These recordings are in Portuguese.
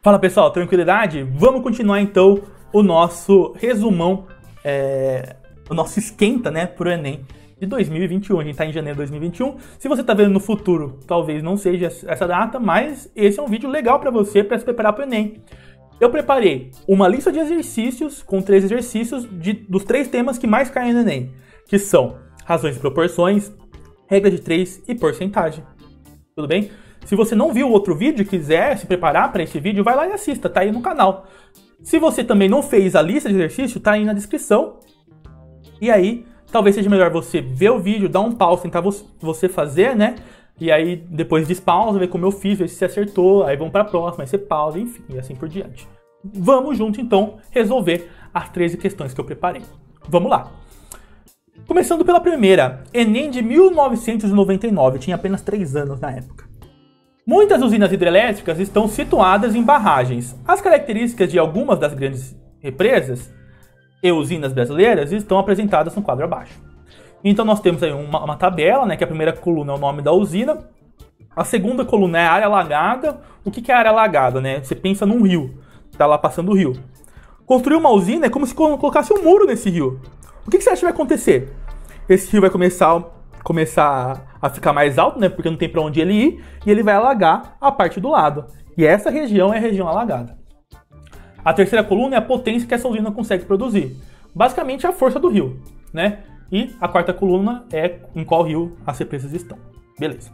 Fala pessoal, tranquilidade? Vamos continuar então o nosso resumão, o nosso esquenta, né, pro Enem de 2021. A gente tá em janeiro de 2021. Se você tá vendo no futuro, talvez não seja essa data, mas esse é um vídeo legal para você, para se preparar pro Enem. Eu preparei uma lista de exercícios com 3 exercícios dos 3 temas que mais caem no Enem, que são razões e proporções, regra de 3 e porcentagem. Tudo bem? Se você não viu o outro vídeo e quiser se preparar para esse vídeo, vai lá e assista, tá aí no canal. Se você também não fez a lista de exercício, tá aí na descrição. E aí, talvez seja melhor você ver o vídeo, dar um pause, tentar você fazer, né? E aí, depois despausa, ver como eu fiz, ver se você acertou, aí vamos para a próxima, aí você pausa, enfim, e assim por diante. Vamos junto, então, resolver as 13 questões que eu preparei. Vamos lá. Começando pela primeira, Enem de 1999, eu tinha apenas 3 anos na época. Muitas usinas hidrelétricas estão situadas em barragens. As características de algumas das grandes represas e usinas brasileiras estão apresentadas no quadro abaixo. Então nós temos aí uma tabela, né, que a primeira coluna é o nome da usina, a segunda coluna é a área alagada. O que é a área alagada, né? Você pensa num rio, tá lá passando o rio. Construir uma usina é como se colocasse um muro nesse rio. O que você acha que vai acontecer? Esse rio vai começar a ficar mais alto, né, porque não tem para onde ele ir, e ele vai alagar a parte do lado. E essa região é a região alagada. A terceira coluna é a potência que essa usina consegue produzir. Basicamente a força do rio, né? E a quarta coluna é em qual rio as represas estão. Beleza.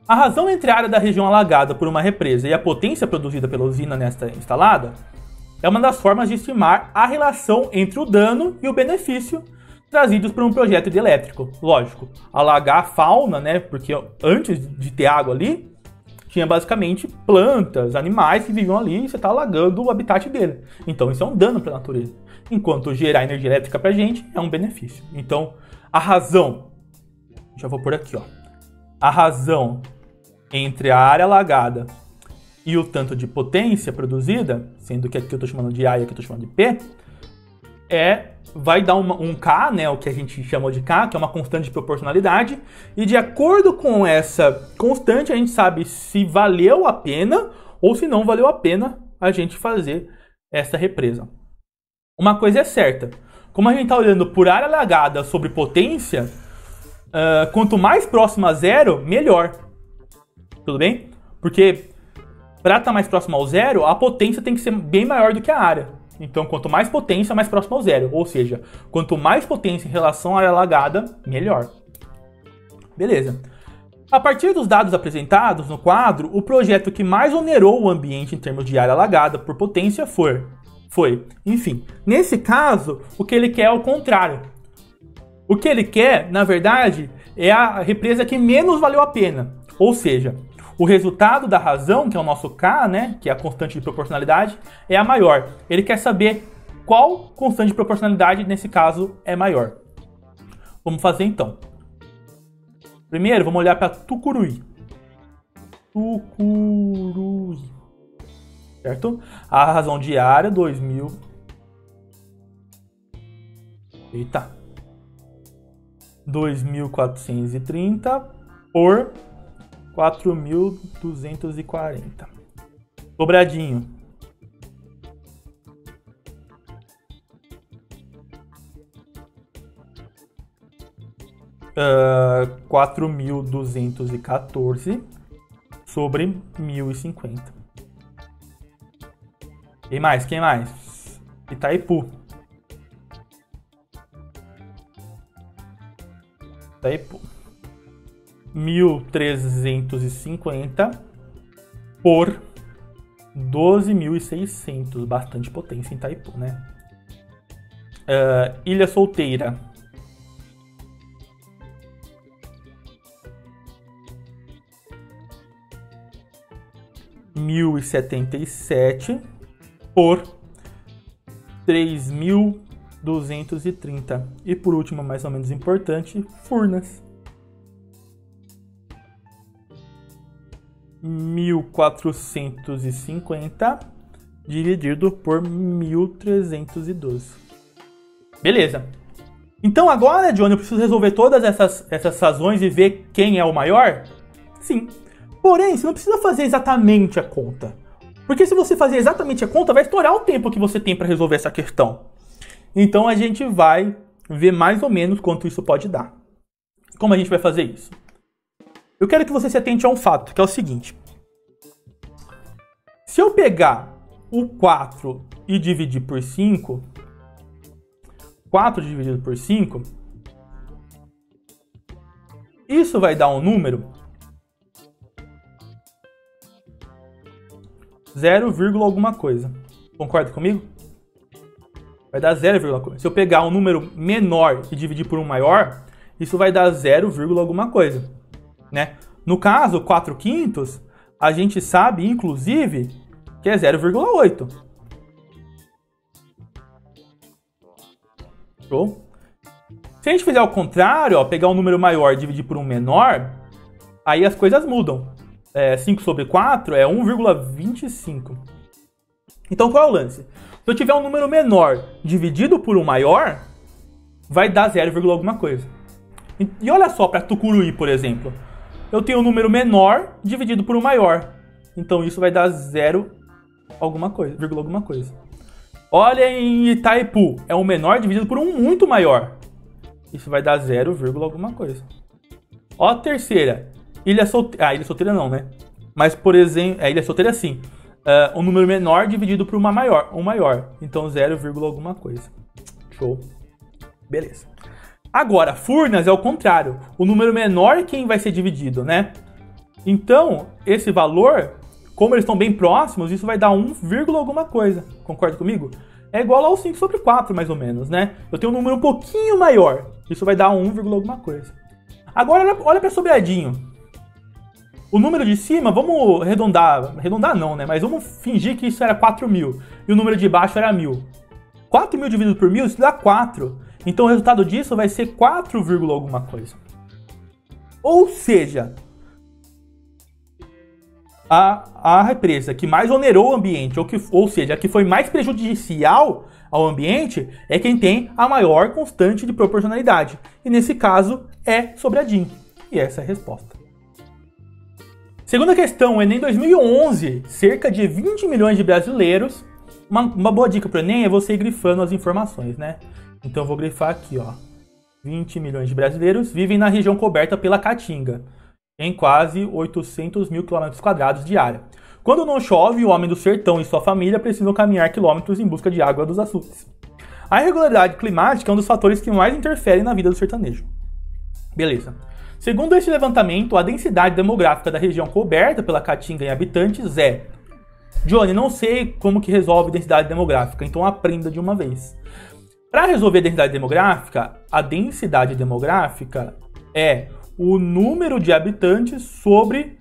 A razão entre a área da região alagada por uma represa e a potência produzida pela usina nesta instalada é uma das formas de estimar a relação entre o dano e o benefício trazidos por um projeto hidrelétrico. Lógico, alagar a fauna, né? Porque antes de ter água ali, tinha basicamente plantas, animais que viviam ali e você está alagando o habitat dele. Então isso é um dano para a natureza. Enquanto gerar energia elétrica para a gente é um benefício. Então a razão, já vou por aqui, ó. A razão entre a área alagada e o tanto de potência produzida, sendo que aqui eu estou chamando de A e aqui eu estou chamando de P, vai dar um K, né, o que a gente chamou de K, que é uma constante de proporcionalidade, e de acordo com essa constante a gente sabe se valeu a pena ou se não valeu a pena a gente fazer essa represa. Uma coisa é certa, como a gente está olhando por área alagada sobre potência, quanto mais próximo a zero, melhor. Tudo bem? Porque para estar mais próximo ao zero, a potência tem que ser bem maior do que a área. Então, quanto mais potência, mais próximo ao zero. Ou seja, quanto mais potência em relação à área alagada, melhor. Beleza. A partir dos dados apresentados no quadro, o projeto que mais onerou o ambiente em termos de área alagada por potência foi. Enfim, nesse caso, o que ele quer é o contrário. O que ele quer, na verdade, é a represa que menos valeu a pena. Ou seja, o resultado da razão, que é o nosso K, né, que é a constante de proporcionalidade, é a maior. Ele quer saber qual constante de proporcionalidade, nesse caso, é maior. Vamos fazer então. Primeiro, vamos olhar para Tucuruí. Certo? A razão de área, 2000. Eita. 2.430 por 4.240. Dobradinho. Uh, 4.214 sobre 1.050. Quem mais? Itaipu. 1.350 por 12.600. Bastante potência em Itaipu, né? Ilha Solteira. $1.077 por 3.230. E por último, mais ou menos importante, Furnas. 1.450 dividido por 1.312. Beleza. Então agora, Johnny, eu preciso resolver todas essas razões e ver quem é o maior? Sim. Porém, você não precisa fazer exatamente a conta. Porque se você fazer exatamente a conta, vai estourar o tempo que você tem para resolver essa questão. Então a gente vai ver mais ou menos quanto isso pode dar. Como a gente vai fazer isso? Eu quero que você se atente a um fato, que é o seguinte. Se eu pegar o 4 e dividir por 5, 4 dividido por 5, isso vai dar um número 0, alguma coisa. Concorda comigo? Vai dar 0, alguma coisa. Se eu pegar um número menor e dividir por um maior, isso vai dar 0, alguma coisa, né? No caso, 4/5, a gente sabe, inclusive, que é 0,8. Show? Se a gente fizer ao contrário, ó, pegar um número maior e dividir por um menor, aí as coisas mudam. 5 sobre 4 é 1,25. Então qual é o lance? Se eu tiver um número menor dividido por um maior, vai dar 0, alguma coisa. E olha só, para Tucuruí, por exemplo. Eu tenho um número menor dividido por um maior. Então isso vai dar 0, alguma coisa, alguma coisa. Olha em Itaipu, é um menor dividido por um muito maior. Isso vai dar 0, alguma coisa. Ó a terceira. Ilha Solteira. Ilha Solteira não, né? Mas, por exemplo, Ilha Solteira sim. Um número menor dividido por um maior. Então 0, alguma coisa. Show. Beleza. Agora, Furnas é o contrário. O número menor é quem vai ser dividido, né? Então, esse valor, como eles estão bem próximos, isso vai dar 1, alguma coisa. Concorda comigo? É igual ao 5 sobre 4, mais ou menos, né? Eu tenho um número um pouquinho maior. Isso vai dar 1, alguma coisa. Agora, olha para Sobradinho. O número de cima, vamos arredondar não, né? Mas vamos fingir que isso era 4.000 e o número de baixo era 1.000. 4.000 dividido por 1.000, isso dá 4. Então o resultado disso vai ser 4, alguma coisa. Ou seja, a represa que mais onerou o ambiente, ou seja, a que foi mais prejudicial ao ambiente, é quem tem a maior constante de proporcionalidade. E nesse caso é Sobradinho. E essa é a resposta. Segunda questão, Enem 2011, cerca de 20 milhões de brasileiros. Uma boa dica para o Enem é você ir grifando as informações, né? Então eu vou grifar aqui, ó. 20 milhões de brasileiros vivem na região coberta pela Caatinga, em quase 800 mil km² de área. Quando não chove, o homem do sertão e sua família precisam caminhar quilômetros em busca de água dos açudes. A irregularidade climática é um dos fatores que mais interferem na vida do sertanejo. Beleza. Segundo este levantamento, a densidade demográfica da região coberta pela Caatinga em habitantes é... Johnny, não sei como que resolve densidade demográfica, então aprenda de uma vez. Para resolver a densidade demográfica é o número de habitantes sobre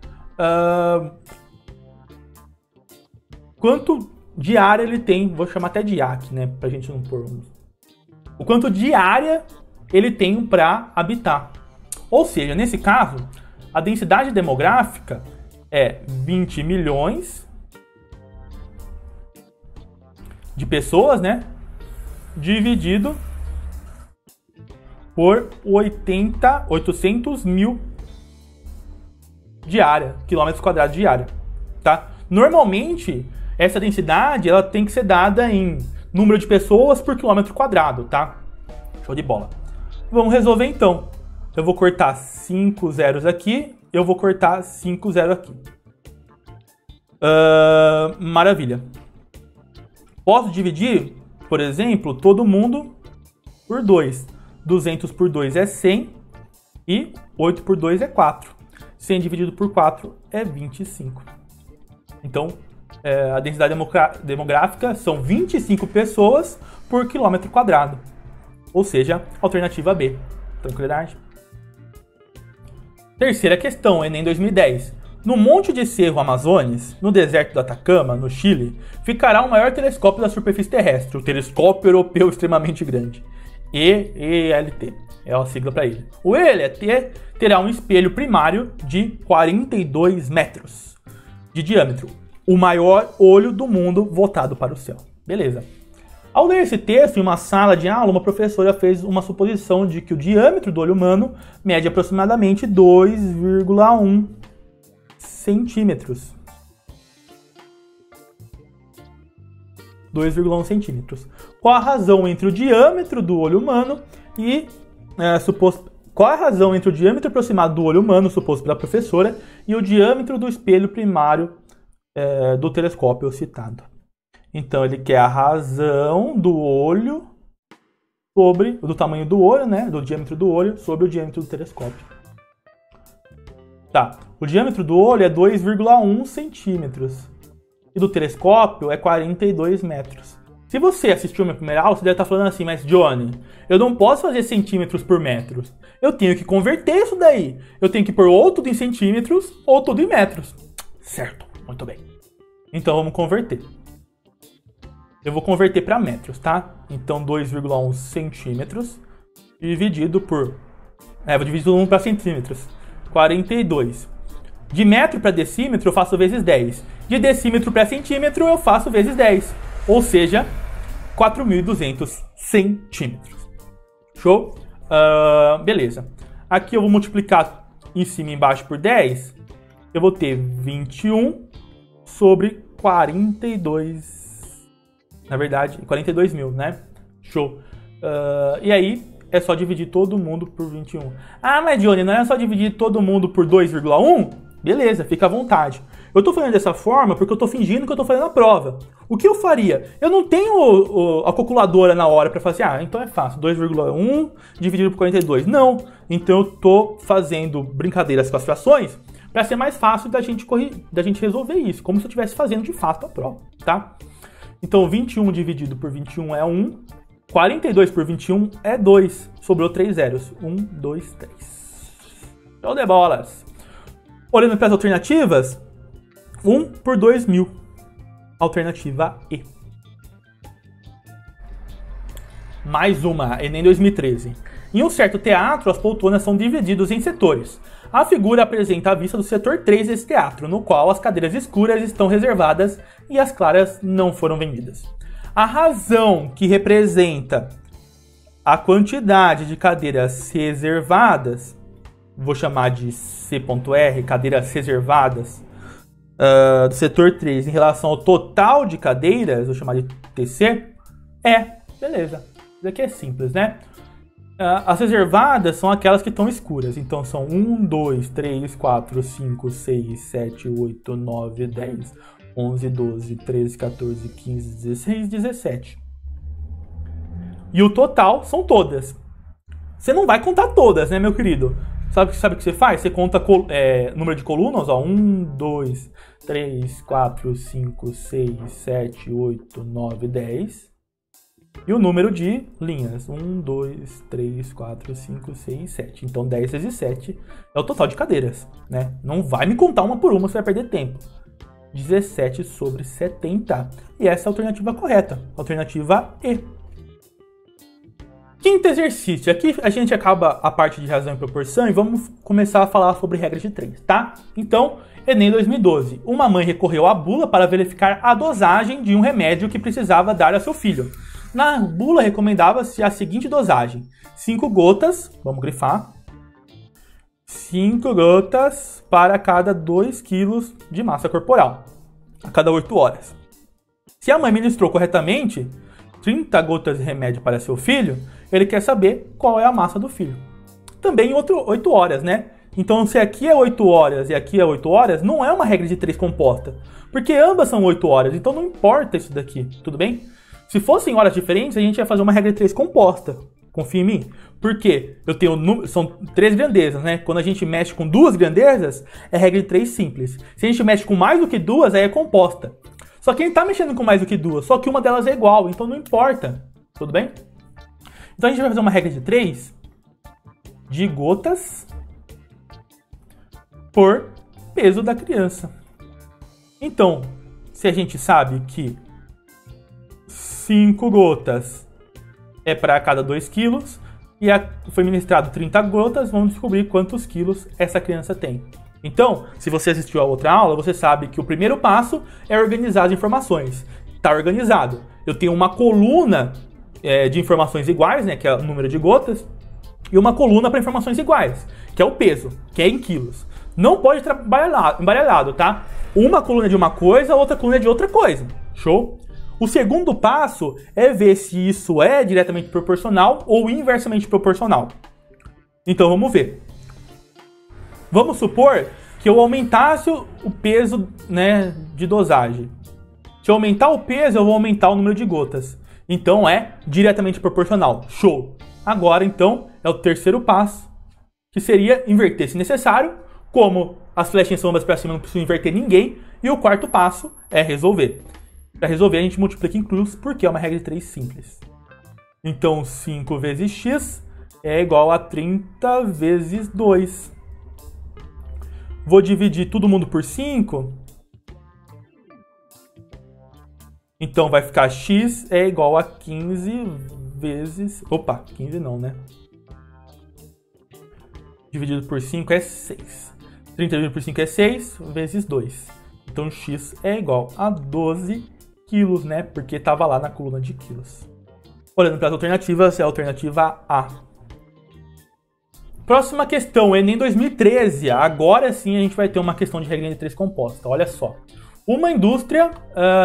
quanto de área ele tem, vou chamar até de aqui, né, pra gente não pôr o quanto de área ele tem para habitar. Ou seja, nesse caso, a densidade demográfica é 20 milhões de pessoas, né? Dividido por 800 mil de área, km² de área, tá? Normalmente, essa densidade ela tem que ser dada em número de pessoas por km², tá? Show de bola. Vamos resolver então. Eu vou cortar 5 zeros aqui, eu vou cortar 5 zeros aqui. Maravilha. Posso dividir, por exemplo, todo mundo por 2. 200 por 2 é 100 e 8 por 2 é 4. 100 dividido por 4 é 25. Então, a densidade demográfica são 25 pessoas por km². Ou seja, alternativa B. Tranquilidade? Terceira questão, Enem 2010. No Monte de Cerro Amazonas, no deserto do Atacama, no Chile, ficará o maior telescópio da superfície terrestre, o Telescópio Europeu Extremamente Grande, EELT, é a sigla para ele. O EELT terá um espelho primário de 42 metros de diâmetro, o maior olho do mundo voltado para o céu. Beleza. Ao ler esse texto em uma sala de aula, uma professora fez uma suposição de que o diâmetro do olho humano mede aproximadamente 2,1 centímetros. 2,1 centímetros. Qual a razão entre o diâmetro do olho humano e qual a razão entre o diâmetro aproximado do olho humano, suposto pela professora, e o diâmetro do espelho primário do telescópio citado? Então, ele quer a razão do olho do tamanho do olho, né? Do diâmetro do olho sobre o diâmetro do telescópio. Tá. O diâmetro do olho é 2,1 centímetros. E do telescópio é 42 metros. Se você assistiu a minha primeira aula, você deve estar falando assim, mas Johnny, eu não posso fazer centímetros por metros. Eu tenho que converter isso daí. Eu tenho que pôr ou tudo em centímetros ou tudo em metros. Certo, muito bem. Então vamos converter. Eu vou converter para metros, tá? Então 2,1 centímetros dividido por... vou dividir todo mundo para centímetros. 42. De metro para decímetro eu faço vezes 10. De decímetro para centímetro eu faço vezes 10. Ou seja, 4.200 centímetros. Show? Beleza. Aqui eu vou multiplicar em cima e embaixo por 10. Eu vou ter 21 sobre 42... Na verdade, 42 mil, né? Show. E aí, é só dividir todo mundo por 21. Ah, mas Johnny, não é só dividir todo mundo por 2,1? Beleza, fica à vontade. Eu tô fazendo dessa forma porque eu tô fingindo que eu tô fazendo a prova. O que eu faria? Eu não tenho a calculadora na hora pra fazer, então é fácil, 2,1 dividido por 42. Não, então eu tô fazendo brincadeiras com as frações pra ser mais fácil da gente resolver isso, como se eu estivesse fazendo de fato a prova, tá? Então 21 dividido por 21 é 1, 42 por 21 é 2, sobrou 3 zeros, 1, 2, 3. Show de bolas! Olhando para as alternativas, 1 por 2.000, alternativa E. Mais uma, Enem 2013. Em um certo teatro, as poltronas são divididas em setores. A figura apresenta a vista do setor 3 desse teatro, no qual as cadeiras escuras estão reservadas e as claras não foram vendidas. A razão que representa a quantidade de cadeiras reservadas, vou chamar de C.R, cadeiras reservadas, do setor 3 em relação ao total de cadeiras, vou chamar de TC, beleza. Isso aqui é simples, né? As reservadas são aquelas que estão escuras. Então são 1, 2, 3, 4, 5, 6, 7, 8, 9, 10, 11, 12, 13, 14, 15, 16, 17. E o total são todas. Você não vai contar todas, né, meu querido? Sabe o que você faz? Você conta número de colunas, 1, 2, 3, 4, 5, 6, 7, 8, 9, 10. E o número de linhas, 1, 2, 3, 4, 5, 6, 7. Então 10 vezes 7 é o total de cadeiras, né? Não vai me contar uma por uma, você vai perder tempo. 17 sobre 70. E essa é a alternativa correta, alternativa E. Quinto exercício. Aqui a gente acaba a parte de razão e proporção e vamos começar a falar sobre regra de 3, tá? Então, Enem 2012. Uma mãe recorreu à bula para verificar a dosagem de um remédio que precisava dar a seu filho. Na bula recomendava-se a seguinte dosagem: 5 gotas, vamos grifar, 5 gotas para cada 2 kg de massa corporal, a cada 8 horas. Se a mãe ministrou corretamente 30 gotas de remédio para seu filho, ele quer saber qual é a massa do filho. Também 8 horas, né? Então, se aqui é 8 horas e aqui é 8 horas, não é uma regra de 3 composta, porque ambas são 8 horas, então não importa isso daqui, tudo bem? Se fossem horas diferentes, a gente ia fazer uma regra de 3 composta. Confia em mim. Por quê? São 3 grandezas, né? Quando a gente mexe com 2 grandezas, é regra de 3 simples. Se a gente mexe com mais do que 2, aí é composta. Só que a gente tá mexendo com mais do que 2, só que uma delas é igual, então não importa. Tudo bem? Então a gente vai fazer uma regra de 3 de gotas por peso da criança. Então, se a gente sabe que 5 gotas é para cada 2 quilos e foi ministrado 30 gotas, vamos descobrir quantos quilos essa criança tem. Então, se você assistiu a outra aula, você sabe que o primeiro passo é organizar as informações. Está organizado. Eu tenho uma coluna de informações iguais, né, que é o número de gotas, e uma coluna para informações iguais, que é o peso, que é em quilos. Não pode trabalhar embaralhado, tá? Uma coluna é de uma coisa, a outra coluna é de outra coisa. Show? O segundo passo é ver se isso é diretamente proporcional ou inversamente proporcional. Então vamos ver. Vamos supor que eu aumentasse o peso, né, de dosagem. Se eu aumentar o peso, eu vou aumentar o número de gotas. Então é diretamente proporcional. Show! Agora então é o terceiro passo, que seria inverter se necessário. Como as flechinhas são ambas para cima, não preciso inverter ninguém. E o quarto passo é resolver. Para resolver, a gente multiplica em cruz, porque é uma regra de 3 simples. Então, 5 vezes x é igual a 30 vezes 2. Vou dividir todo mundo por 5. Então, vai ficar x é igual a 15 vezes... Opa, 15 não, né? Dividido por 5 é 6. 30 dividido por 5 é 6 vezes 2. Então, x é igual a 12 quilos, né? Porque estava lá na coluna de quilos. Olhando para as alternativas, é a alternativa A. Próxima questão, Enem 2013. Agora sim a gente vai ter uma questão de regra de 3 composta. Olha só. Uma indústria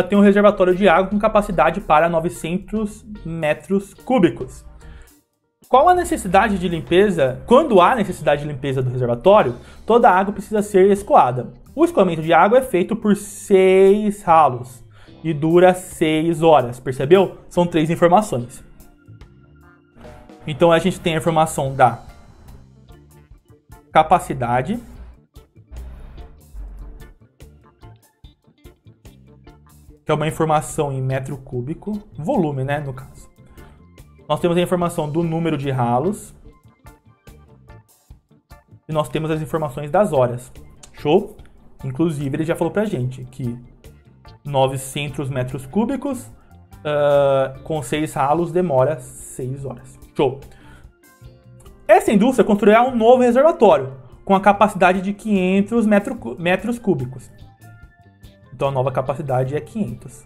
tem um reservatório de água com capacidade para 900 metros cúbicos. Qual a necessidade de limpeza? Quando há necessidade de limpeza do reservatório, toda a água precisa ser escoada. O escoamento de água é feito por 6 ralos e dura 6 horas, percebeu? São 3 informações. Então a gente tem a informação da capacidade, que é uma informação em metro cúbico, volume, né, no caso. Nós temos a informação do número de ralos e nós temos as informações das horas. Show? Inclusive, ele já falou pra gente que 900 metros cúbicos com 6 ralos demora 6 horas. Show! Essa indústria construirá um novo reservatório com a capacidade de 500 metros cúbicos. Então a nova capacidade é 500.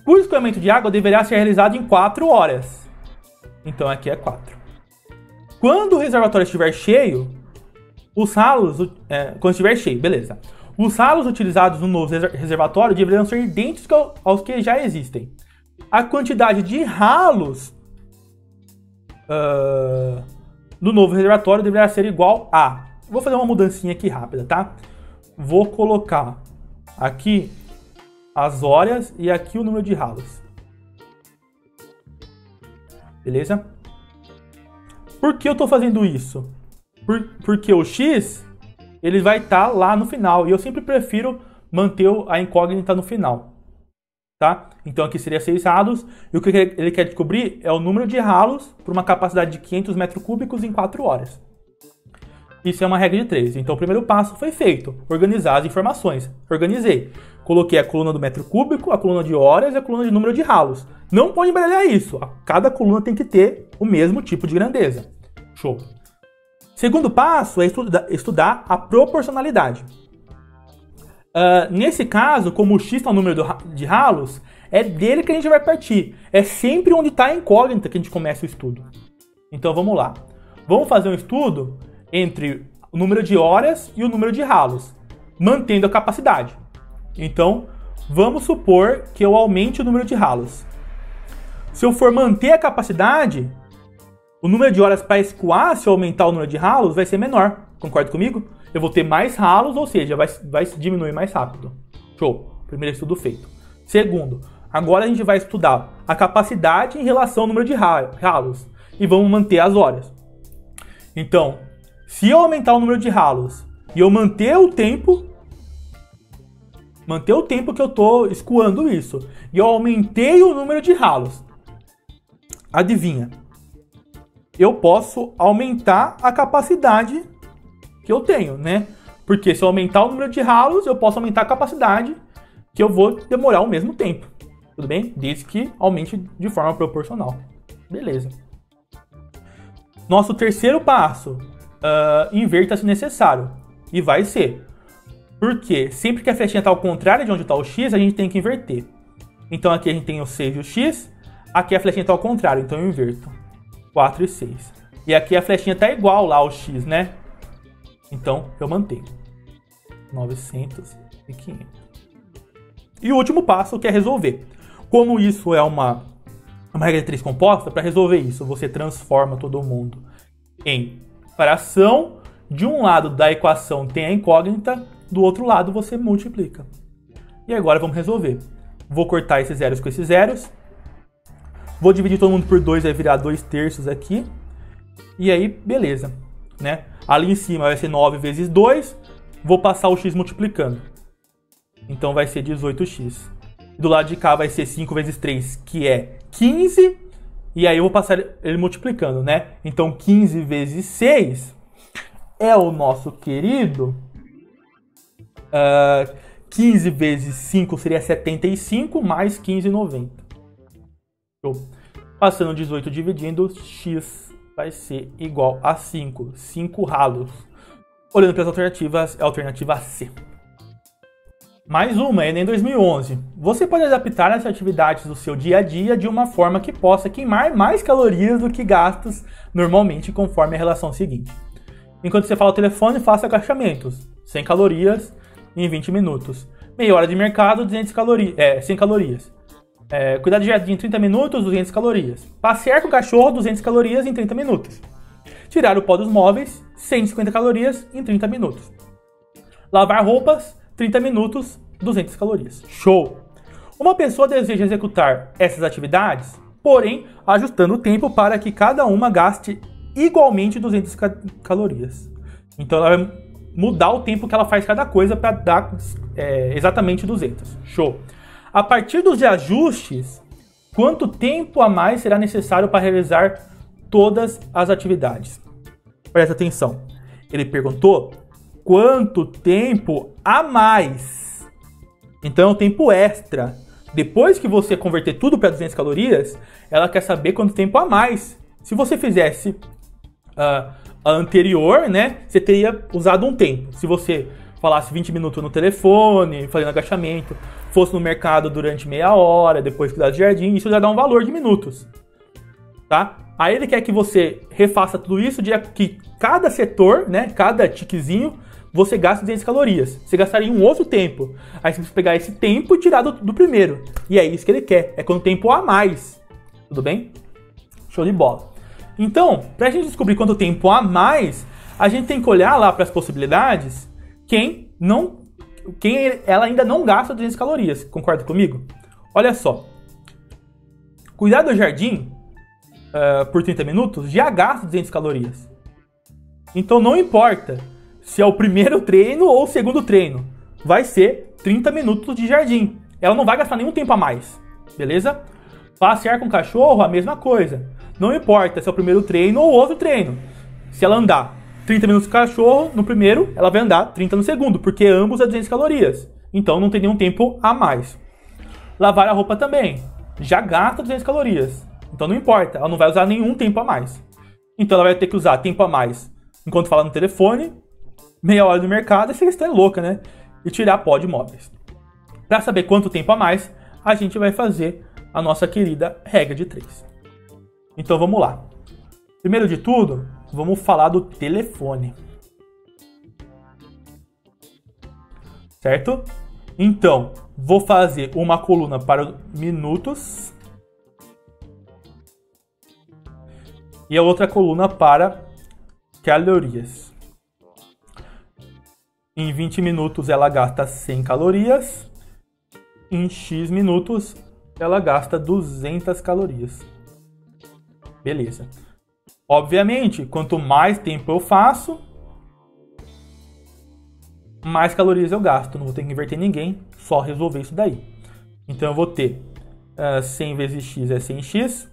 O escoamento de água deverá ser realizado em 4 horas. Então aqui é 4. Quando o reservatório estiver cheio, os ralos... quando estiver cheio, beleza. Os ralos utilizados no novo reservatório deveriam ser idênticos aos que já existem. A quantidade de ralos do novo reservatório deverá ser igual a... Vou fazer uma mudancinha aqui rápida, tá? Vou colocar aqui as horas e aqui o número de ralos. Beleza? Por que eu estou fazendo isso? Porque o X ele vai estar lá no final. E eu sempre prefiro manter a incógnita no final. Tá? Então aqui seria 6 ralos. E o que ele quer descobrir é o número de ralos por uma capacidade de 500 metros cúbicos em 4 horas. Isso é uma regra de 3. Então o primeiro passo foi feito. Organizar as informações. Organizei. Coloquei a coluna do metro cúbico, a coluna de horas e a coluna de número de ralos. Não pode embaralhar isso. Cada coluna tem que ter o mesmo tipo de grandeza. Show. Segundo passo é estudar a proporcionalidade. Nesse caso, como o X é o número de ralos, é dele que a gente vai partir. É sempre onde está a incógnita que a gente começa o estudo. Então vamos lá. Vamos fazer um estudo entre o número de horas e o número de ralos, mantendo a capacidade. Então, vamos supor que eu aumente o número de ralos. Se eu for manter a capacidade, o número de horas para escoar, se eu aumentar o número de ralos, vai ser menor. Concorda comigo? Eu vou ter mais ralos, ou seja, vai diminuir mais rápido. Show. Primeiro estudo feito. Segundo, agora a gente vai estudar a capacidade em relação ao número de ralos. E vamos manter as horas. Então, se eu aumentar o número de ralos e eu manter o tempo que eu estou escoando isso, e eu aumentei o número de ralos, adivinha? Eu posso aumentar a capacidade que eu tenho, né? Porque se eu aumentar o número de ralos, eu posso aumentar a capacidade que eu vou demorar o mesmo tempo. Tudo bem? Desde que aumente de forma proporcional. Beleza. Nosso terceiro passo, inverta se necessário. E vai ser. Porque sempre que a flechinha está ao contrário de onde está o X, a gente tem que inverter. Então aqui a gente tem o 6 e o X. Aqui a flechinha está ao contrário, então eu inverto. 4 e 6. E aqui a flechinha está igual lá ao X, né? Então eu mantenho. 900 e 500. E o último passo que é resolver. Como isso é uma regra de 3 composta, para resolver isso, você transforma todo mundo em fração. De um lado da equação tem a incógnita, do outro lado você multiplica. E agora vamos resolver. Vou cortar esses zeros com esses zeros. Vou dividir todo mundo por 2, vai virar 2/3 aqui. E aí, beleza, né? Ali em cima vai ser 9 vezes 2. Vou passar o x multiplicando. Então vai ser 18x. Do lado de cá vai ser 5 vezes 3, que é 15. E aí eu vou passar ele multiplicando, né? Então 15 vezes 6 é o nosso querido... 15 vezes 5 seria 75, mais 15,90. Show. Passando 18 dividindo, x vai ser igual a 5. 5 ralos. Olhando para as alternativas, é a alternativa C. Mais uma, Enem 2011. Você pode adaptar as atividades do seu dia a dia de uma forma que possa queimar mais calorias do que gastos normalmente, conforme a relação seguinte. Enquanto você fala o telefone, faça agachamentos. 100 calorias em 20 minutos. Meia hora de mercado, 100 calorias. Cuidar de jardim, 30 minutos, 200 calorias. Passear com o cachorro, 200 calorias em 30 minutos. Tirar o pó dos móveis, 150 calorias em 30 minutos. Lavar roupas, 30 minutos, 200 calorias. Show! Uma pessoa deseja executar essas atividades, porém ajustando o tempo para que cada uma gaste igualmente 200 calorias. Então ela vai mudar o tempo que ela faz cada coisa para dar exatamente 200. Show! A partir dos ajustes, quanto tempo a mais será necessário para realizar todas as atividades? Presta atenção. Ele perguntou quanto tempo a mais. Então é um tempo extra. Depois que você converter tudo para 200 calorias, ela quer saber quanto tempo a mais. Se você fizesse a anterior, né, você teria usado um tempo. Se você falasse 20 minutos no telefone, fazendo agachamento, fosse no mercado durante meia hora, depois cuidar do jardim, isso já dá um valor de minutos. Tá? Aí ele quer que você refaça tudo isso de que cada setor, né, cada tiquezinho, você gasta 200 calorias. Você gastaria um outro tempo. Aí você precisa pegar esse tempo e tirar do primeiro. E é isso que ele quer. É com tempo a mais. Tudo bem? Show de bola. Então, para a gente descobrir quanto tempo a mais, a gente tem que olhar lá para as possibilidades quem ela ainda não gasta 200 calorias. Concorda comigo? Olha só. Cuidar do jardim por 30 minutos já gasta 200 calorias. Então não importa se é o primeiro treino ou o segundo treino. Vai ser 30 minutos de jardim. Ela não vai gastar nenhum tempo a mais. Beleza? Passear com o cachorro, a mesma coisa. Não importa se é o primeiro treino ou outro treino. Se ela andar 30 minutos com o cachorro no primeiro, ela vai andar 30 no segundo, porque ambos é 200 calorias. Então não tem nenhum tempo a mais. Lavar a roupa também. Já gasta 200 calorias. Então não importa, ela não vai usar nenhum tempo a mais. Então ela vai ter que usar tempo a mais enquanto fala no telefone, meia hora no mercado, essa questão é louca, né? E tirar pó de móveis. Para saber quanto tempo a mais, a gente vai fazer a nossa querida regra de 3. Então vamos lá. Primeiro de tudo, vamos falar do telefone. Certo? Então, vou fazer uma coluna para minutos e a outra coluna para calorias. Em 20 minutos ela gasta 100 calorias. Em X minutos ela gasta 200 calorias. Beleza. Obviamente, quanto mais tempo eu faço, mais calorias eu gasto. Não vou ter que inverter ninguém, só resolver isso daí. Então eu vou ter 100 vezes x é 100x.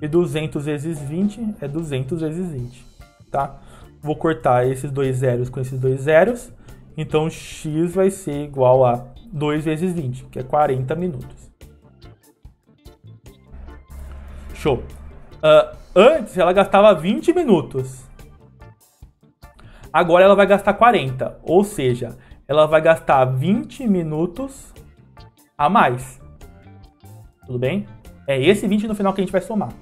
E 200 vezes 20 é 200 vezes 20. Tá? Vou cortar esses dois zeros com esses dois zeros. Então x vai ser igual a 2 vezes 20, que é 40 minutos. Show. Antes ela gastava 20 minutos. Agora ela vai gastar 40. Ou seja, ela vai gastar 20 minutos a mais. Tudo bem? É esse 20 no final que a gente vai somar.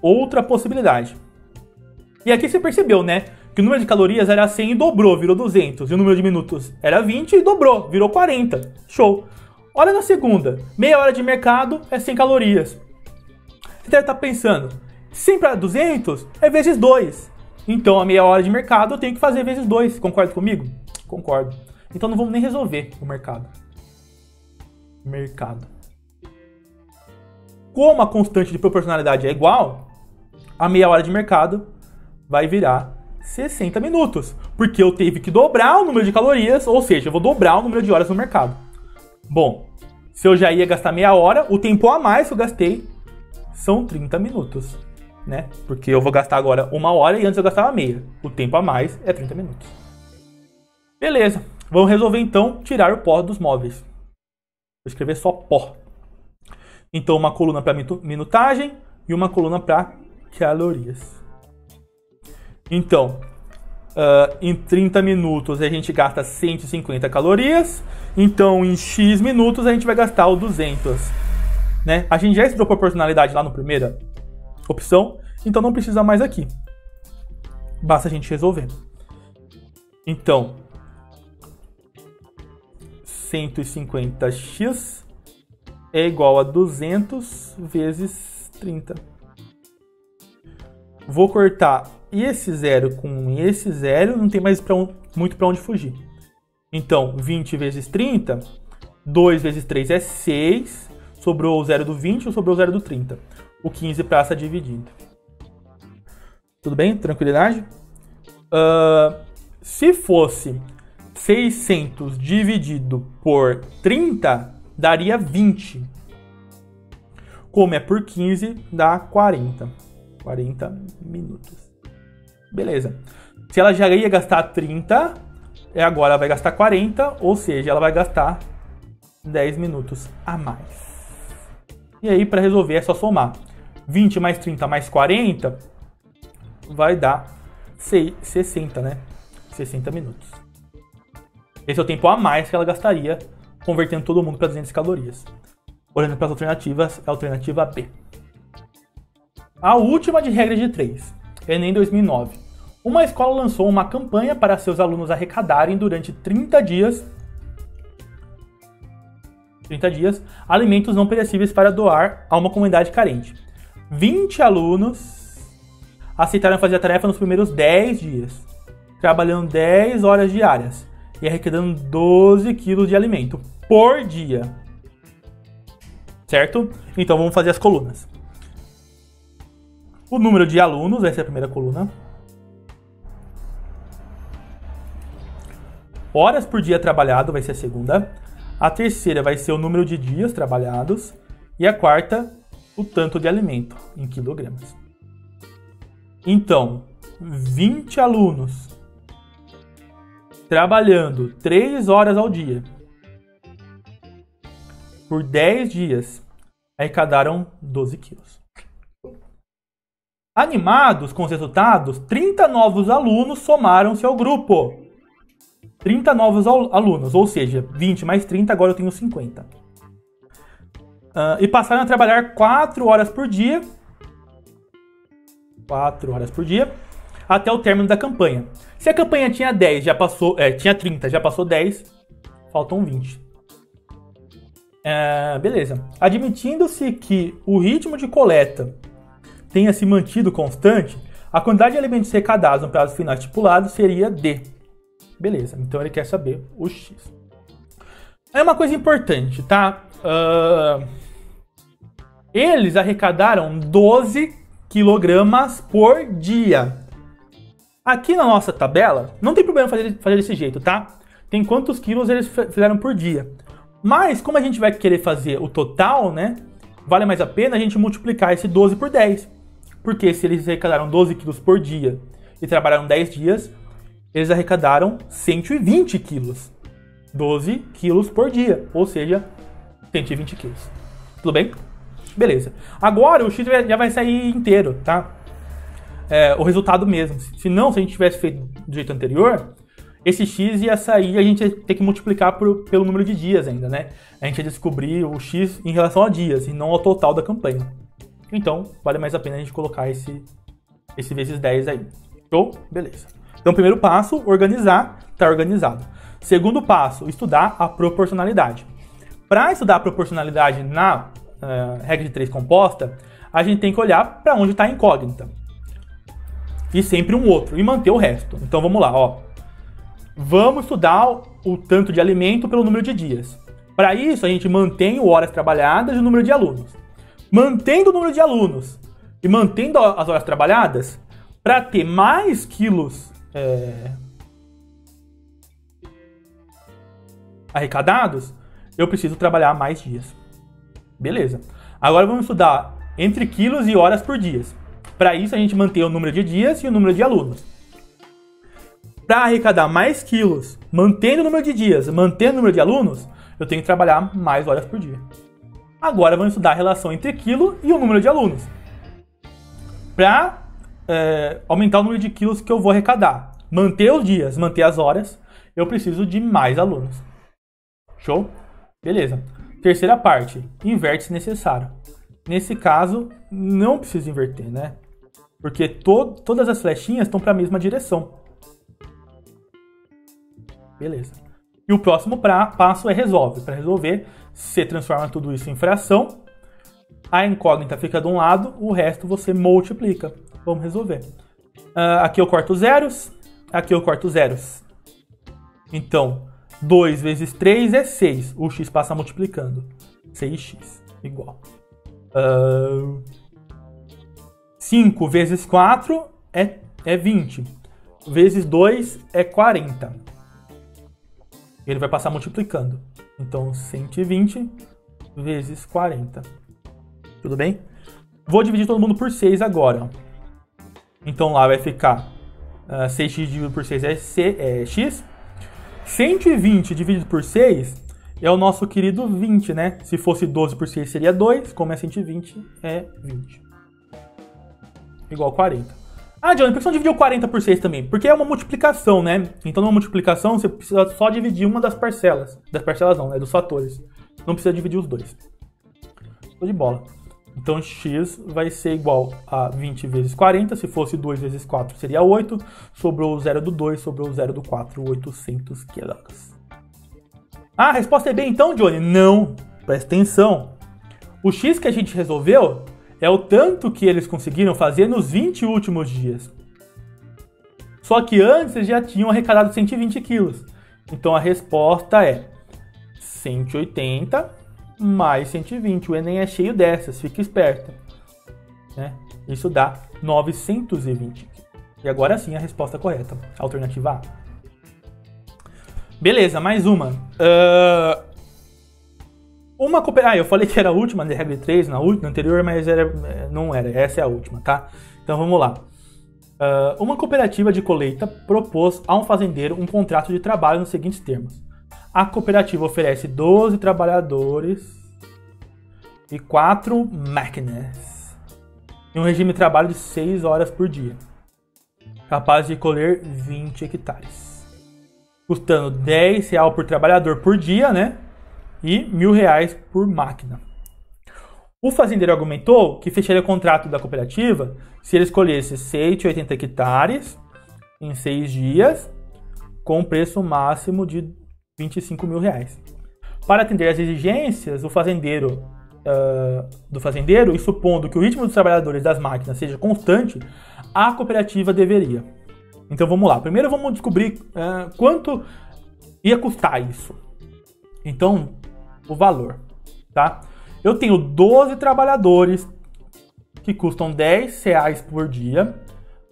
Outra possibilidade. E aqui você percebeu, né? Que o número de calorias era 100 e dobrou, virou 200. E o número de minutos era 20 e dobrou, virou 40. Show! Olha na segunda, meia hora de mercado é 100 calorias. Você deve estar pensando, 100 para 200 é vezes 2. Então a meia hora de mercado eu tenho que fazer vezes 2. Concorda comigo? Concordo. Então não vamos nem resolver o mercado. Como a constante de proporcionalidade é igual, a meia hora de mercado vai virar 60 minutos. Porque eu tive que dobrar o número de calorias, ou seja, eu vou dobrar o número de horas no mercado. Bom, se eu já ia gastar meia hora, o tempo a mais que eu gastei são 30 minutos. Né? Porque eu vou gastar agora 1 hora e antes eu gastava meia. O tempo a mais é 30 minutos. Beleza. Vamos resolver então tirar o pó dos móveis. Vou escrever só pó. Então uma coluna para minutagem e uma coluna para calorias. Então, em 30 minutos a gente gasta 150 calorias. Então em X minutos a gente vai gastar o 200. Né? A gente já estudou proporcionalidade lá no primeira opção, então não precisa mais aqui. Basta a gente resolver. Então, 150x é igual a 200 vezes 30. Vou cortar esse zero com esse zero, não tem mais muito para onde fugir. Então, 20 vezes 30, 2 vezes 3 é 6, sobrou o zero do 20 ou sobrou o zero do 30. O 15 passa dividindo. Tudo bem? Tranquilidade? Se fosse 600 dividido por 30, daria 20. Como é por 15, dá 40. 40 minutos. Beleza. Se ela já ia gastar 30, agora ela vai gastar 40, ou seja, ela vai gastar 10 minutos a mais. E aí, para resolver, é só somar. 20 mais 30 mais 40 vai dar 60, né? 60 minutos. Esse é o tempo a mais que ela gastaria convertendo todo mundo para 200 calorias. Olhando para as alternativas, é a alternativa B. A última de regra de 3. Enem 2009. Uma escola lançou uma campanha para seus alunos arrecadarem durante 30 dias alimentos não perecíveis para doar a uma comunidade carente. 20 alunos aceitaram fazer a tarefa nos primeiros 10 dias, trabalhando 10 horas diárias e arrecadando 12 quilos de alimento por dia. Certo? Então vamos fazer as colunas. O número de alunos, essa é a primeira coluna. Horas por dia trabalhado vai ser a segunda. A terceira vai ser o número de dias trabalhados. E a quarta, o tanto de alimento em quilogramas. Então, 20 alunos trabalhando 3 horas ao dia por 10 dias arrecadaram 12 quilos. Animados com os resultados, 30 novos alunos somaram-se ao grupo. 30 novos alunos, ou seja, 20 mais 30, agora eu tenho 50. E passaram a trabalhar 4 horas por dia. 4 horas por dia, até o término da campanha. Se a campanha tinha 10, já passou, tinha 30, já passou 10, faltam 20. Beleza. Admitindo-se que o ritmo de coleta tenha se mantido constante, a quantidade de alimentos arrecadados no prazo final estipulado seria D. Beleza, então ele quer saber o X. É uma coisa importante, tá? Eles arrecadaram 12 quilogramas por dia. Aqui na nossa tabela, não tem problema fazer desse jeito, tá? Tem quantos quilos eles fizeram por dia. Mas, como a gente vai querer fazer o total, né? Vale mais a pena a gente multiplicar esse 12 por 10. Porque se eles arrecadaram 12 quilos por dia e trabalharam 10 dias, eles arrecadaram 120 quilos. 12 quilos por dia, ou seja, 120 quilos. Tudo bem? Beleza. Agora o X já vai sair inteiro, tá? O resultado mesmo. Se a gente tivesse feito do jeito anterior, esse X ia sair, a gente ia ter que multiplicar pelo número de dias ainda, né? A gente ia descobrir o X em relação a dias e não ao total da campanha. Então, vale mais a pena a gente colocar esse vezes 10 aí. Show? Beleza. Então, primeiro passo, organizar, tá organizado. Segundo passo, estudar a proporcionalidade. Para estudar a proporcionalidade na regra de 3 composta, a gente tem que olhar para onde está a incógnita. E sempre um outro, e manter o resto. Então vamos lá, ó. Vamos estudar o tanto de alimento pelo número de dias. Para isso, a gente mantém o horas trabalhadas e o número de alunos. Mantendo o número de alunos e mantendo as horas trabalhadas, para ter mais quilos arrecadados, eu preciso trabalhar mais dias. Beleza. Agora vamos estudar entre quilos e horas por dia. Para isso, a gente mantém o número de dias e o número de alunos. Para arrecadar mais quilos, mantendo o número de dias, mantendo o número de alunos, eu tenho que trabalhar mais horas por dia. Agora vamos estudar a relação entre quilo e o número de alunos. Para aumentar o número de quilos que eu vou arrecadar, manter os dias, manter as horas, eu preciso de mais alunos. Show? Beleza. Terceira parte, inverte se necessário. Nesse caso, não precisa inverter, né? Porque todas as flechinhas estão para a mesma direção. Beleza. E o próximo passo é resolve. Para resolver, você transforma tudo isso em fração. A incógnita fica de um lado, o resto você multiplica. Vamos resolver. Aqui eu corto zeros, aqui eu corto zeros. Então, 2 vezes 3 é 6. O x passa multiplicando. 6x igual. 5 vezes 4 é 20. Vezes 2 é 40. Ele vai passar multiplicando. Então, 120 vezes 40. Tudo bem? Vou dividir todo mundo por 6 agora. Então, lá vai ficar 6x dividido por 6 é x. 120 dividido por 6 é o nosso querido 20, né? Se fosse 12 por 6 seria 2. Como é 120, é 20. Igual 40. Ah, Johnny, por que você não dividiu 40 por 6 também? Porque é uma multiplicação, né? Então, numa multiplicação, você precisa só dividir uma das parcelas. Das parcelas não, né? Dos fatores. Não precisa dividir os dois. Show de bola. Então, x vai ser igual a 20 vezes 40. Se fosse 2 vezes 4, seria 8. Sobrou o 0 do 2, sobrou o 0 do 4, 800 quilos. Ah, a resposta é B então, Johnny? Não. Presta atenção. O x que a gente resolveu é o tanto que eles conseguiram fazer nos 20 últimos dias. Só que antes eles já tinham arrecadado 120 quilos. Então a resposta é 180 mais 120. O Enem é cheio dessas, fica esperto. Né? Isso dá 920. E agora sim a resposta correta. Alternativa A. Beleza, mais uma. Eu falei que era a última, na regra 3, na anterior, mas não era. Essa é a última, tá? Então vamos lá. Uma cooperativa de colheita propôs a um fazendeiro um contrato de trabalho nos seguintes termos. A cooperativa oferece 12 trabalhadores e 4 máquinas. Em um regime de trabalho de 6 horas por dia. Capaz de colher 20 hectares. Custando R$10 por trabalhador por dia, né? E R$1.000 por máquina. O fazendeiro argumentou que fecharia o contrato da cooperativa se ele escolhesse 180 hectares em 6 dias, com preço máximo de R$25.000. Para atender às exigências do fazendeiro, e supondo que o ritmo dos trabalhadores das máquinas seja constante, a cooperativa deveria. Então vamos lá. Primeiro vamos descobrir quanto ia custar isso. Então, o valor, tá? Eu tenho 12 trabalhadores que custam R$10 por dia,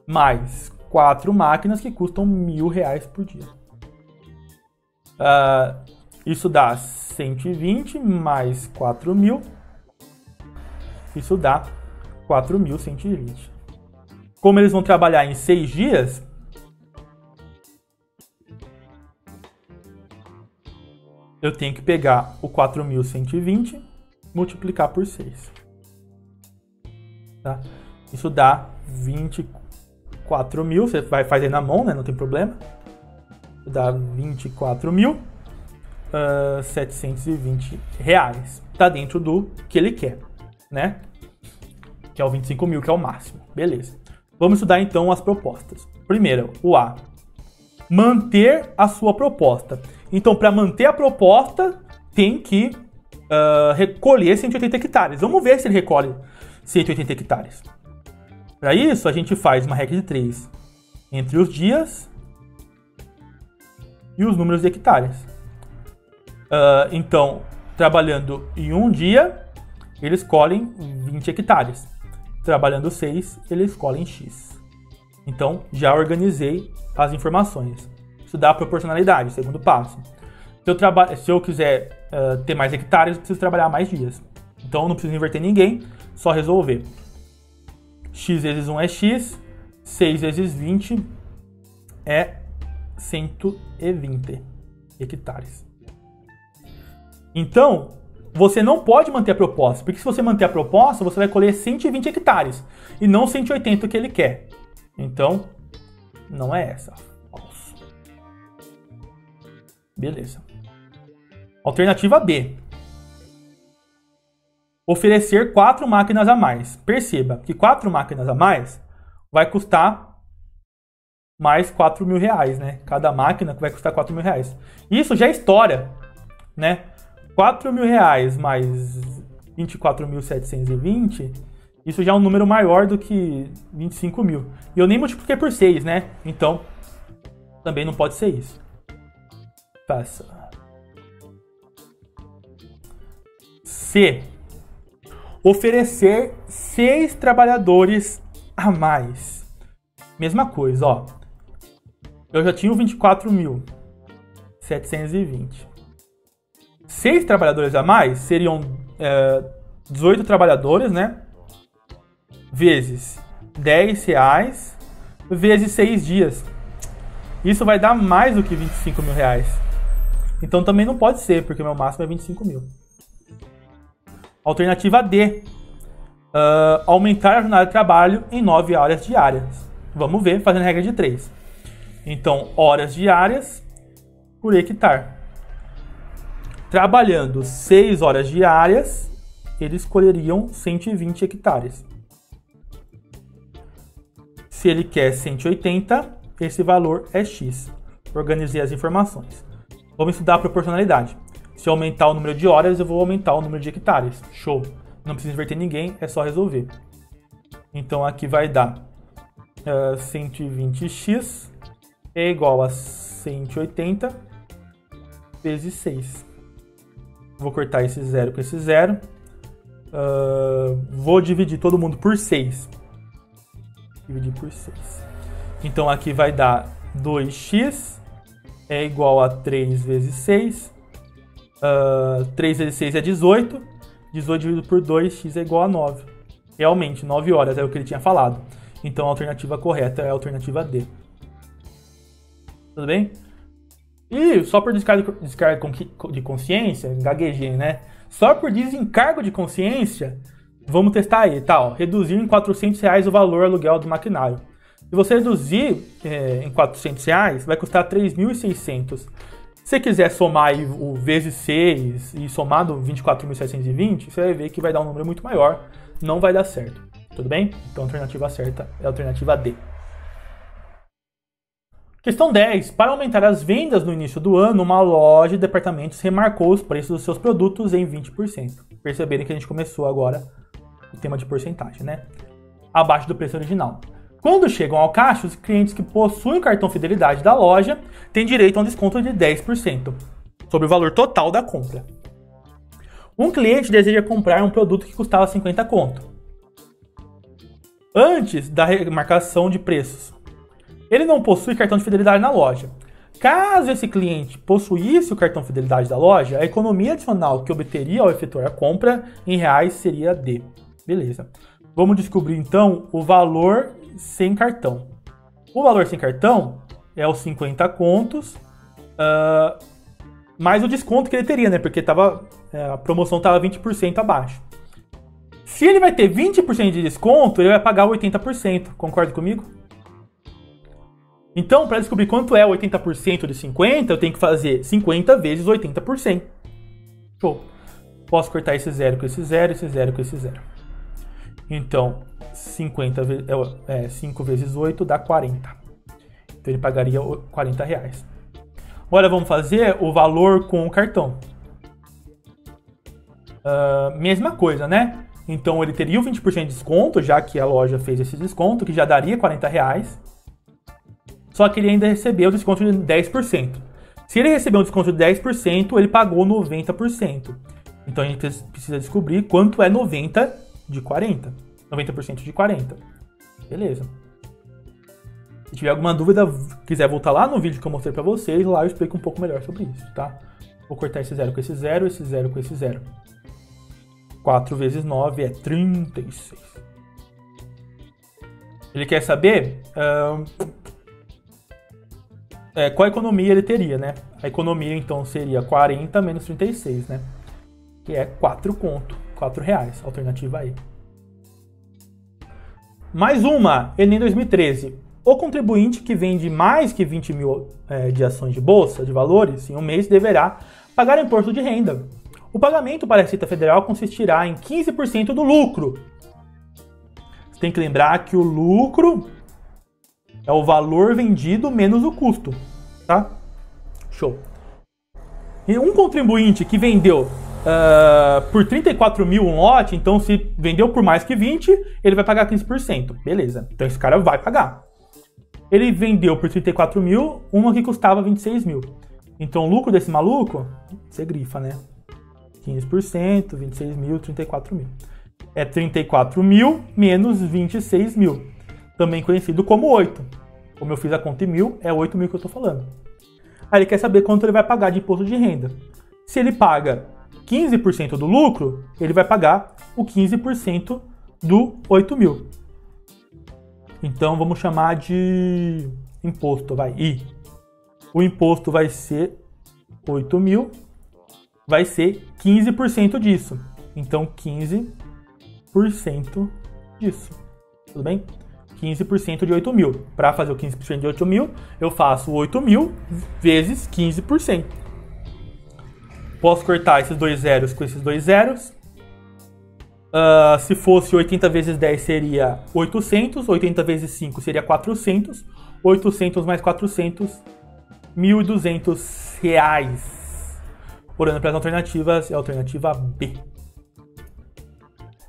mais 4 máquinas que custam R$1.000 por dia. Isso dá 120 mais 4.000. Isso dá 4.120. Como eles vão trabalhar em 6 dias, eu tenho que pegar o 4.120 e multiplicar por 6. Tá? Isso dá 24.000. Você vai fazer na mão, né? Não tem problema. Isso dá 24.720 reais. Tá dentro do que ele quer, né? Que é o 25.000, que é o máximo. Beleza. Vamos estudar então as propostas. Primeiro, o A. Manter a sua proposta. Então, para manter a proposta, tem que recolher 180 hectares. Vamos ver se ele recolhe 180 hectares. Para isso, a gente faz uma regra de 3 entre os dias e os números de hectares. Então, trabalhando em um dia, eles colhem 20 hectares. Trabalhando 6, eles colhem X. Então, já organizei as informações. Isso dá proporcionalidade, segundo passo. Se eu quiser ter mais hectares, eu preciso trabalhar mais dias. Então, eu não preciso inverter ninguém, só resolver. X vezes 1 é X, 6 vezes 20 é 120 hectares. Então, você não pode manter a proposta, porque se você manter a proposta, você vai colher 120 hectares e não 180 que ele quer. Então, não é essa. Falso. Beleza. Alternativa B. Oferecer 4 máquinas a mais. Perceba que 4 máquinas a mais vai custar mais 4 mil reais, né? Cada máquina vai custar 4 mil reais. Isso já é história, né? 4 mil reais mais 24.720, isso já é um número maior do que 25 mil. E eu nem multipliquei por 6, né? Então, também não pode ser isso. Passa. C. Oferecer 6 trabalhadores a mais. Mesma coisa, ó. Eu já tinha 24.720. 6 trabalhadores a mais seriam 18 trabalhadores, né? Vezes 10 reais, vezes 6 dias. Isso vai dar mais do que 25 mil reais. Então também não pode ser, porque o meu máximo é 25 mil. Alternativa D. Aumentar a jornada de trabalho em 9 horas diárias. Vamos ver, fazendo regra de 3. Então, horas diárias por hectare. Trabalhando 6 horas diárias, eles colheriam 120 hectares. Se ele quer 180, esse valor é X. Organizei as informações. Vamos estudar a proporcionalidade. Se eu aumentar o número de horas, eu vou aumentar o número de hectares. Show! Não precisa inverter ninguém, é só resolver. Então aqui vai dar 120x é igual a 180 vezes 6. Vou cortar esse 0 com esse 0. Vou dividir todo mundo por 6. Dividir por 6. Então aqui vai dar 2x é igual a 3 vezes 6. 3 vezes 6 é 18. 18 dividido por 2, x é igual a 9. Realmente, 9 horas é o que ele tinha falado. Então a alternativa correta é a alternativa D. Tudo bem? E só por descargo de consciência, gaguejei, né? Só por desencargo de consciência, vamos testar aí, tá? Ó, reduzir em R$400 o valor aluguel do maquinário. Se você reduzir em R$400, vai custar 3.600. Se você quiser somar aí o vezes 6 e somar do 24.720, você vai ver que vai dar um número muito maior. Não vai dar certo. Tudo bem? Então a alternativa certa é a alternativa D. Questão 10. Para aumentar as vendas no início do ano, uma loja de departamentos remarcou os preços dos seus produtos em 20%. Perceberem que a gente começou agora o tema de porcentagem, né? Abaixo do preço original. Quando chegam ao caixa, os clientes que possuem o cartão fidelidade da loja têm direito a um desconto de 10% sobre o valor total da compra. Um cliente deseja comprar um produto que custava 50 conto. Antes da remarcação de preços, ele não possui cartão de fidelidade na loja. Caso esse cliente possuísse o cartão de fidelidade da loja, a economia adicional que obteria ao efetuar a compra em reais seria D. Beleza. Vamos descobrir então o valor sem cartão. O valor sem cartão é os 50 contos, mais o desconto que ele teria, né? Porque a promoção estava 20% abaixo. Se ele vai ter 20% de desconto, ele vai pagar 80%. Concorda comigo? Então, para descobrir quanto é 80% de 50, eu tenho que fazer 50 vezes 80%. Show. Posso cortar esse 0 com esse 0, esse 0 com esse 0. Então, 5 vezes 8 dá 40. Então, ele pagaria R$40. Agora, vamos fazer o valor com o cartão. mesma coisa, né? Então ele teria o 20% de desconto, já que a loja fez esse desconto, que já daria R$40. Só que ele ainda recebeu o desconto de 10%. Se ele recebeu um desconto de 10%, ele pagou 90%. Então a gente precisa descobrir quanto é 90 de 40. 90% de 40. Beleza. Se tiver alguma dúvida, quiser voltar lá no vídeo que eu mostrei pra vocês, lá eu explico um pouco melhor sobre isso, tá? Vou cortar esse 0 com esse 0, esse 0 com esse 0. 4 vezes 9 é 36. Ele quer saber qual economia ele teria, né? A economia, então, seria 40 menos 36, né? Que é 4 conto, R$4, alternativa aí. Mais uma, Enem 2013. O contribuinte que vende mais que 20 mil de ações de bolsa, de valores, em um mês, deverá pagar imposto de renda. O pagamento para a Receita Federal consistirá em 15% do lucro. Você tem que lembrar que o lucro é o valor vendido menos o custo, tá? Show. E um contribuinte que vendeu por 34 mil um lote, então se vendeu por mais que 20, ele vai pagar 15%. Beleza, então esse cara vai pagar. Ele vendeu por 34 mil uma que custava 26 mil. Então o lucro desse maluco, você grifa, né? 15%, 26 mil, 34 mil. É 34 mil menos 26 mil. Também conhecido como 8. Como eu fiz a conta em mil, é 8 mil que eu tô falando. Aí ele quer saber quanto ele vai pagar de imposto de renda. Se ele paga 15% do lucro, ele vai pagar o 15% do 8 mil. Então vamos chamar de imposto, vai, I. O imposto vai ser 8 mil, vai ser 15% disso. Então 15% disso. Tudo bem? 15% de 8 mil. Para fazer o 15% de 8 mil, eu faço 8 mil vezes 15%. Posso cortar esses dois zeros com esses dois zeros. Se fosse 80 vezes 10 seria 800. 80 vezes 5 seria 400. 800 mais 400, R$1.200. Olhando para as alternativas, é a alternativa B.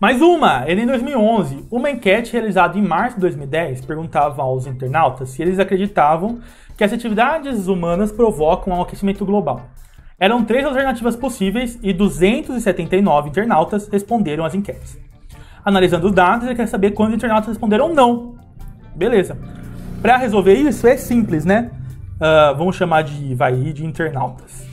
Mais uma! Enem 2011. Uma enquete realizada em março de 2010 perguntava aos internautas se eles acreditavam que as atividades humanas provocam um aquecimento global. Eram 3 alternativas possíveis e 279 internautas responderam às enquetes. Analisando os dados, ele quer saber quantos internautas responderam não. Beleza. Para resolver isso é simples, né? Vamos chamar de internautas.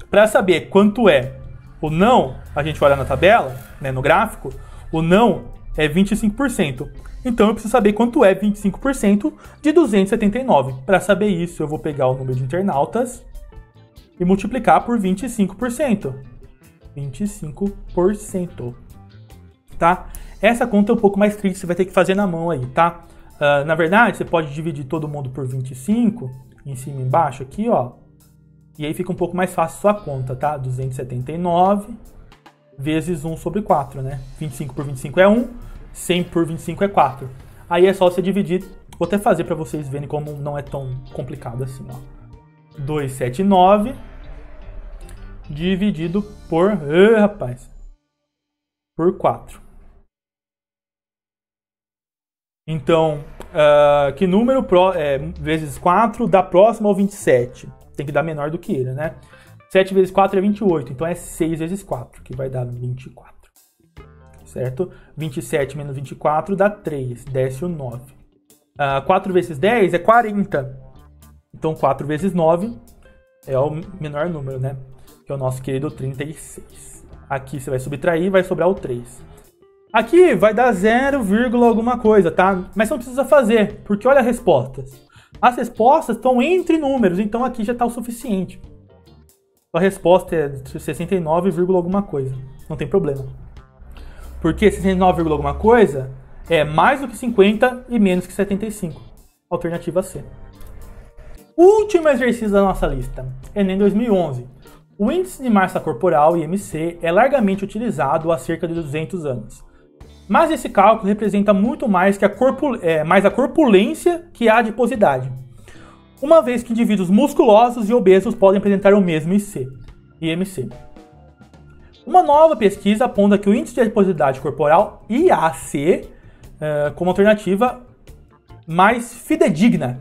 Para saber quanto é o não, a gente olha na tabela, né, no gráfico, o não é 25%. Então eu preciso saber quanto é 25% de 279. Para saber isso, eu vou pegar o número de internautas e multiplicar por 25%. 25%. Tá? Essa conta é um pouco mais triste, você vai ter que fazer na mão aí, tá? Na verdade, você pode dividir todo mundo por 25, em cima e embaixo aqui, ó. E aí fica um pouco mais fácil a sua conta, tá? 279 vezes 1 sobre 4, né? 25 por 25 é 1, 100 por 25 é 4. Aí é só você dividir, vou até fazer para vocês verem como não é tão complicado assim, ó. 279 dividido por, por 4. Então, que número vezes 4 dá próximo ao 27? Tem que dar menor do que ele, né? 7 vezes 4 é 28, então é 6 vezes 4, que vai dar 24. Certo? 27 menos 24 dá 3, desce o 9. 4 vezes 10 é 40. Então 4 vezes 9 é o menor número, né? Que é o nosso querido 36. Aqui você vai subtrair, vai sobrar o 3. Aqui vai dar 0, alguma coisa, tá? Mas não precisa fazer, porque olha as respostas. As respostas estão entre números, então aqui já está o suficiente. A resposta é 69, alguma coisa. Não tem problema. Porque 69, alguma coisa é mais do que 50 e menos que 75. Alternativa C. Último exercício da nossa lista. Enem 2011. O índice de massa corporal, IMC, é largamente utilizado há cerca de 200 anos. Mas esse cálculo representa muito mais que a corpulência que a adiposidade. Uma vez que indivíduos musculosos e obesos podem apresentar o mesmo IMC. Uma nova pesquisa aponta que o índice de adiposidade corporal, IAC, como alternativa mais fidedigna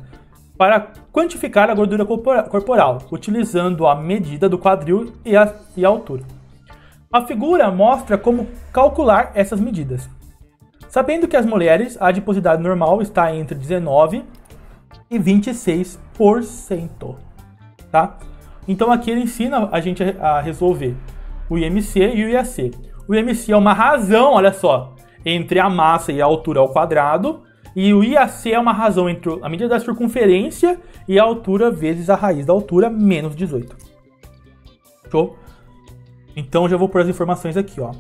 para quantificar a gordura corporal, utilizando a medida do quadril e a altura. A figura mostra como calcular essas medidas. Sabendo que as mulheres, a adiposidade normal está entre 19% e 26%. Tá? Então aqui ele ensina a gente a resolver o IMC e o IAC. O IMC é uma razão, olha só, entre a massa e a altura ao quadrado, e o IAC é uma razão entre a medida da circunferência e a altura vezes a raiz da altura, menos 18. Show? Então já vou pôr as informações aqui, ó.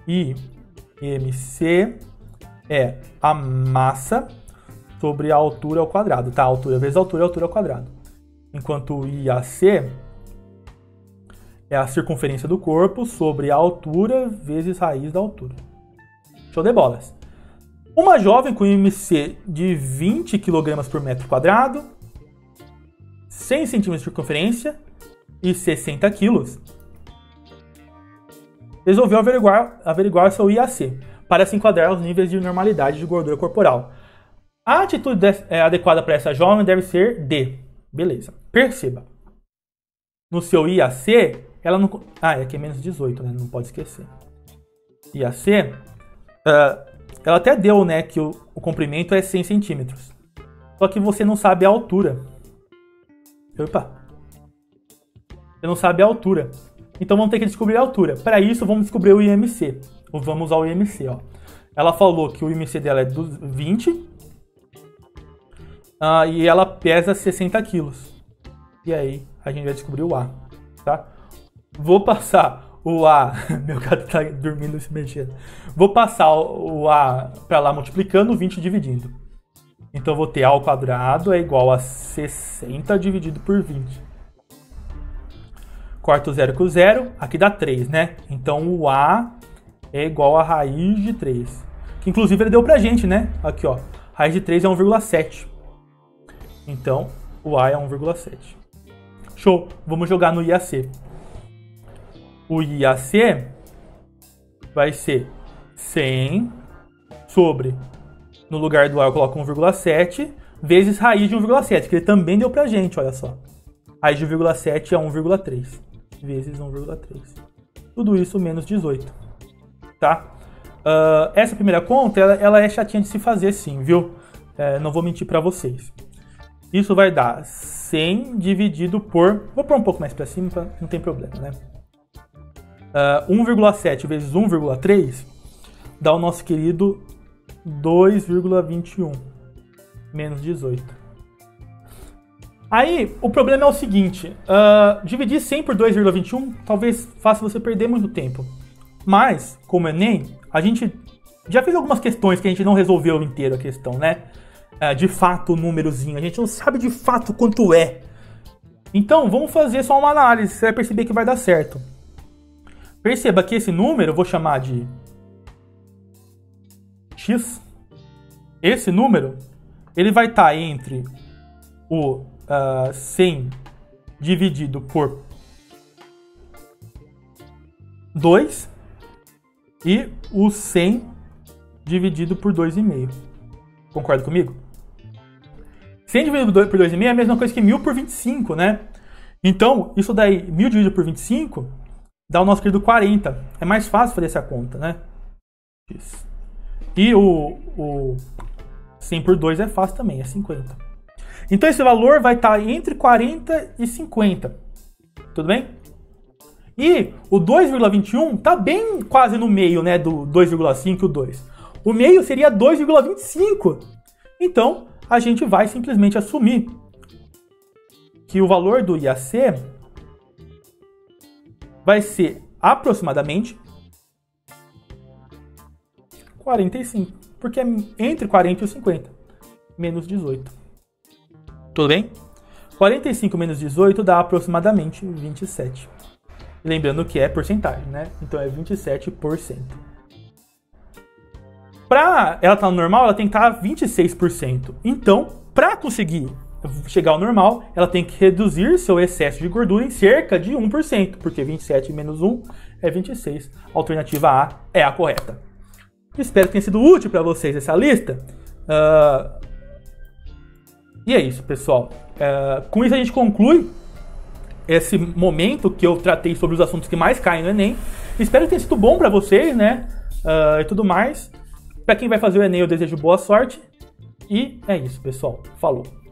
IMC é a massa sobre a altura ao quadrado, tá? Altura vezes altura ao quadrado. Enquanto o IAC é a circunferência do corpo sobre a altura vezes raiz da altura. Show de bolas. Uma jovem com IMC de 20 kg por metro quadrado, 100 cm de circunferência e 60 kg, resolveu averiguar seu IAC para se enquadrar aos níveis de normalidade de gordura corporal. A atitude adequada para essa jovem deve ser D. Beleza. Perceba. No seu IAC, ela não... aqui é menos 18, né? Não pode esquecer. IAC, ela até deu, né, que o comprimento é 100 centímetros. Só que você não sabe a altura. Opa. Você não sabe a altura. Então vamos ter que descobrir a altura. Para isso, vamos descobrir o IMC. Ou vamos usar o IMC, ó. Ela falou que o IMC dela é 20. E ela pesa 60 quilos. E aí, a gente vai descobrir o A, tá? Vou passar o A... Meu gato tá dormindo e se mexendo. Vou passar o A para lá multiplicando, 20 dividindo. Então, eu vou ter A ao quadrado é igual a 60 dividido por 20. Corta o 0 com o 0. Aqui dá 3, né? Então, o A é igual a raiz de 3. Que, inclusive, ele deu pra gente, né? Aqui, ó. Raiz de 3 é 1,7. Então, o A é 1,7. Show! Vamos jogar no IAC. O IAC vai ser 100 sobre, no lugar do A eu coloco 1,7, vezes raiz de 1,7, que ele também deu pra gente, olha só. Raiz de 1,7 é 1,3, vezes 1,3. Tudo isso menos 18, tá? Essa primeira conta, ela é chatinha de se fazer sim, viu? Não vou mentir pra vocês. Isso vai dar 100 dividido por... Vou pôr um pouco mais pra cima, não tem problema, né? 1,7 vezes 1,3 dá o nosso querido 2,21 menos 18. Aí, o problema é o seguinte, dividir 100 por 2,21 talvez faça você perder muito tempo. Mas, como Enem, a gente já fez algumas questões que a gente não resolveu inteiro a questão, né? De fato, o númerozinho, a gente não sabe de fato quanto é. Então, vamos fazer só uma análise, você vai perceber que vai dar certo. Perceba que esse número eu vou chamar de X. Esse número, ele vai estar entre o 100 dividido por 2 e o 100 dividido por 2,5. Concorda comigo? 100 dividido por 2,5 é a mesma coisa que 1000 por 25, né? Então, isso daí, 1000 dividido por 25, dá o nosso querido 40. É mais fácil fazer essa conta, né? Isso. E o 100 por 2 é fácil também, é 50. Então, esse valor vai estar entre 40 e 50. Tudo bem? E o 2,21 está bem quase no meio, né? Do 2,5 e o 2. O meio seria 2,25. Então, a gente vai simplesmente assumir que o valor do IAC vai ser aproximadamente 45. Porque é entre 40 e 50. Menos 18. Tudo bem? 45 menos 18 dá aproximadamente 27. Lembrando que é porcentagem, né? Então é 27%. Para ela estar no normal, ela tem que estar 26%. Então, para conseguir chegar ao normal, ela tem que reduzir seu excesso de gordura em cerca de 1%, porque 27 menos 1 é 26. A alternativa A é a correta. Espero que tenha sido útil para vocês essa lista. E é isso, pessoal. Com isso a gente conclui esse momento que eu tratei sobre os assuntos que mais caem no Enem. Espero que tenha sido bom para vocês, né? E tudo mais. Para quem vai fazer o Enem, eu desejo boa sorte. E é isso, pessoal. Falou!